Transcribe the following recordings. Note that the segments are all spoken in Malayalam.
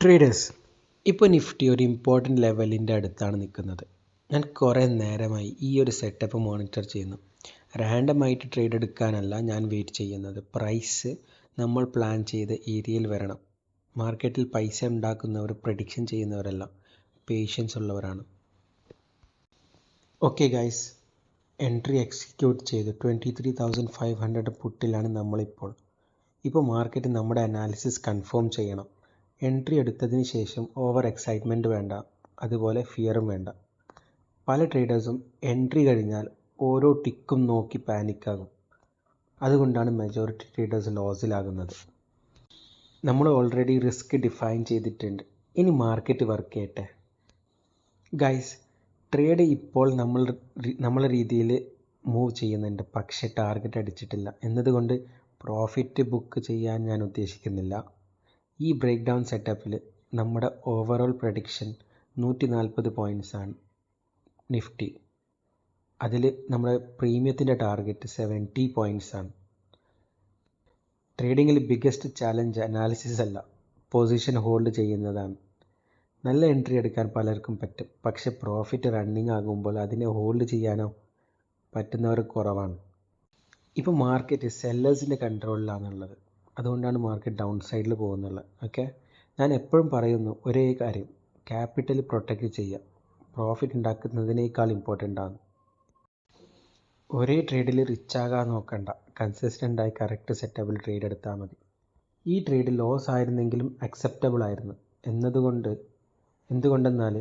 ട്രേഡേഴ്സ്, ഇപ്പോൾ നിഫ്റ്റി ഒരു ഇമ്പോർട്ടൻറ്റ് ലെവലിൻ്റെ അടുത്താണ് നിൽക്കുന്നത്. ഞാൻ കുറേ നേരമായി ഈ ഒരു സെറ്റപ്പ് മോണിറ്റർ ചെയ്യുന്നു. റാൻഡമായിട്ട് ട്രേഡ് എടുക്കാനല്ല ഞാൻ വെയിറ്റ് ചെയ്യുന്നത്. പ്രൈസ് നമ്മൾ പ്ലാൻ ചെയ്ത ഏരിയയിൽ വരണം. മാർക്കറ്റിൽ പൈസ ഉണ്ടാക്കുന്നവർ, പ്രഡിക്ഷൻ ചെയ്യുന്നവരെല്ലാം പേഷ്യൻസ് ഉള്ളവരാണ്. ഓക്കെ ഗൈസ്, എൻട്രി എക്സിക്യൂട്ട് ചെയ്ത് 23,500 പുട്ടിലാണ് നമ്മളിപ്പോൾ. ഇപ്പോൾ മാർക്കറ്റ് നമ്മുടെ അനാലിസിസ് കൺഫേം ചെയ്യണം. എൻട്രി എടുത്തതിന് ശേഷം ഓവർ എക്സൈറ്റ്മെൻറ്റ് വേണ്ട, അതുപോലെ ഫിയറും വേണ്ട. പല ട്രേഡേഴ്സും എൻട്രി കഴിഞ്ഞാൽ ഓരോ ടിക്കും നോക്കി പാനിക്കാകും. അതുകൊണ്ടാണ് മെജോറിറ്റി ട്രേഡേഴ്സ് ലോസിലാകുന്നത്. നമ്മൾ ഓൾറെഡി റിസ്ക് ഡിഫൈൻ ചെയ്തിട്ടുണ്ട്. ഇനി മാർക്കറ്റ് വർക്ക് ചെയ്യട്ടെ. ഗൈസ്, ട്രേഡ് ഇപ്പോൾ നമ്മളെ രീതിയിൽ മൂവ് ചെയ്യുന്നുണ്ട്, പക്ഷേ ടാർഗറ്റ് അടിച്ചിട്ടില്ല എന്നതുകൊണ്ട് പ്രോഫിറ്റ് ബുക്ക് ചെയ്യാൻ ഞാൻ ഉദ്ദേശിക്കുന്നില്ല. ഈ ബ്രേക്ക് ഡൗൺ സെറ്റപ്പിൽ നമ്മുടെ ഓവറോൾ പ്രഡിക്ഷൻ 140 പോയിൻറ്റ്സാണ് നിഫ്റ്റി. അതിൽ നമ്മുടെ പ്രീമിയത്തിൻ്റെ ടാർഗറ്റ് 70 പോയിൻറ്റ്സാണ്. ട്രേഡിങ്ങിൽ ബിഗ്ഗസ്റ്റ് ചാലഞ്ച് അനാലിസിസ് അല്ല, പൊസിഷൻ ഹോൾഡ് ചെയ്യുന്നതാണ്. നല്ല എൻട്രി എടുക്കാൻ പലർക്കും പറ്റും, പക്ഷേ പ്രോഫിറ്റ് റണ്ണിങ് ആകുമ്പോൾ അതിനെ ഹോൾഡ് ചെയ്യാനോ പറ്റുന്നവർ കുറവാണ്. ഇപ്പോൾ മാർക്കറ്റ് സെല്ലേഴ്സിൻ്റെ കൺട്രോളിലാണുള്ളത്. അതുകൊണ്ടാണ് മാർക്കറ്റ് ഡൗൺ സൈഡിൽ പോകുന്നുള്ളത്. ഓക്കെ, ഞാൻ എപ്പോഴും പറയുന്നു ഒരേ കാര്യം, ക്യാപിറ്റൽ പ്രൊട്ടക്റ്റ് ചെയ്യുക പ്രോഫിറ്റ് ഉണ്ടാക്കുന്നതിനേക്കാൾ ഇമ്പോർട്ടൻ്റ് ആണ്. ഒരേ ട്രേഡിൽ റിച്ച് ആകാൻ നോക്കണ്ട, കൺസിസ്റ്റൻ്റായി കറക്റ്റ് സെറ്റപ്പിൽ ട്രേഡ് എടുത്താൽ മതി. ഈ ട്രേഡ് ലോസ് ആയിരുന്നെങ്കിലും അക്സെപ്റ്റബിൾ ആയിരുന്നു. എന്തുകൊണ്ടെന്നാൽ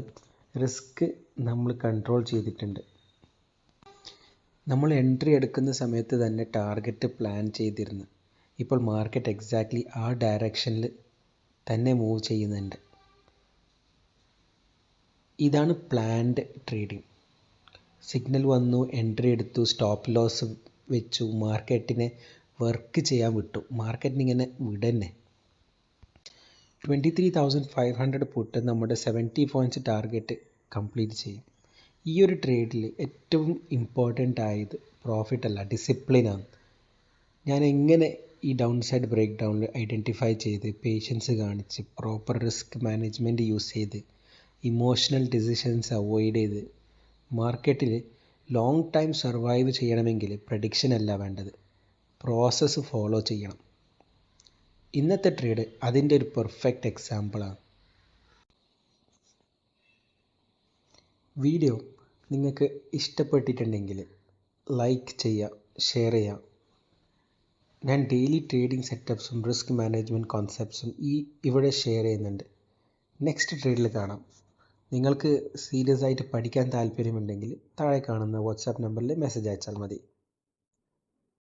റിസ്ക് നമ്മൾ കൺട്രോൾ ചെയ്തിട്ടുണ്ട്. നമ്മൾ എൻട്രി എടുക്കുന്ന സമയത്ത് തന്നെ ടാർഗറ്റ് പ്ലാൻ ചെയ്തിരുന്നു. ഇപ്പോൾ മാർക്കറ്റ് എക്സാക്ട്ലി ആ ഡയറക്ഷനിൽ തന്നെ മൂവ് ചെയ്യുന്നുണ്ട്. ഇതാണ് പ്ലാൻഡ് ട്രേഡിംഗ്. സിഗ്നൽ വന്നു, എൻട്രി എടുത്തു, സ്റ്റോപ്പ് ലോസ് വെച്ചു, മാർക്കറ്റിനെ വർക്ക് ചെയ്യാൻ വിട്ടു. മാർക്കറ്റിന് ഇങ്ങനെ വിടന്നെ. 23,500 പുട്ട് നമ്മുടെ 70 പോയിൻറ്റ്സ് ടാർഗറ്റ് കംപ്ലീറ്റ് ചെയ്യും. ഈ ഒരു ട്രേഡിൽ ഏറ്റവും ഇമ്പോർട്ടൻ്റ് ആയത് പ്രോഫിറ്റ് അല്ല, ഡിസിപ്ലിനാണ്. ഞാൻ എങ്ങനെ ഈ ഡൗൺ സൈഡ് ബ്രേക്ക് ഡൗണിൽ ഐഡൻറ്റിഫൈ ചെയ്ത്, പേഷ്യൻസ് കാണിച്ച്, പ്രോപ്പർ റിസ്ക് മാനേജ്മെൻറ്റ് യൂസ് ചെയ്ത്, ഇമോഷണൽ ഡിസിഷൻസ് അവോയ്ഡ് ചെയ്ത്, മാർക്കറ്റിൽ ലോങ് ടൈം സർവൈവ് ചെയ്യണമെങ്കിൽ പ്രഡിക്ഷൻ അല്ല വേണ്ടത്, പ്രോസസ്സ് ഫോളോ ചെയ്യണം. ഇന്നത്തെ ട്രേഡ് അതിൻ്റെ ഒരു പെർഫെക്റ്റ് എക്സാമ്പിളാണ്. വീഡിയോ നിങ്ങൾക്ക് ഇഷ്ടപ്പെട്ടിട്ടുണ്ടെങ്കിൽ ലൈക്ക് ചെയ്യുക, ഷെയർ ചെയ്യുക. ഞാൻ ഡെയിലി ട്രേഡിംഗ് സെറ്റപ്സും റിസ്ക് മാനേജ്മെൻറ്റ് കോൺസെപ്റ്റ്സും ഇവിടെ ഷെയർ ചെയ്യുന്നുണ്ട്. നെക്സ്റ്റ് ട്രേഡിൽ കാണാം. നിങ്ങൾക്ക് സീരിയസ് ആയിട്ട് പഠിക്കാൻ താല്പര്യമുണ്ടെങ്കിൽ താഴെ കാണുന്ന വാട്സാപ്പ് നമ്പറിൽ മെസ്സേജ് അയച്ചാൽ മതി.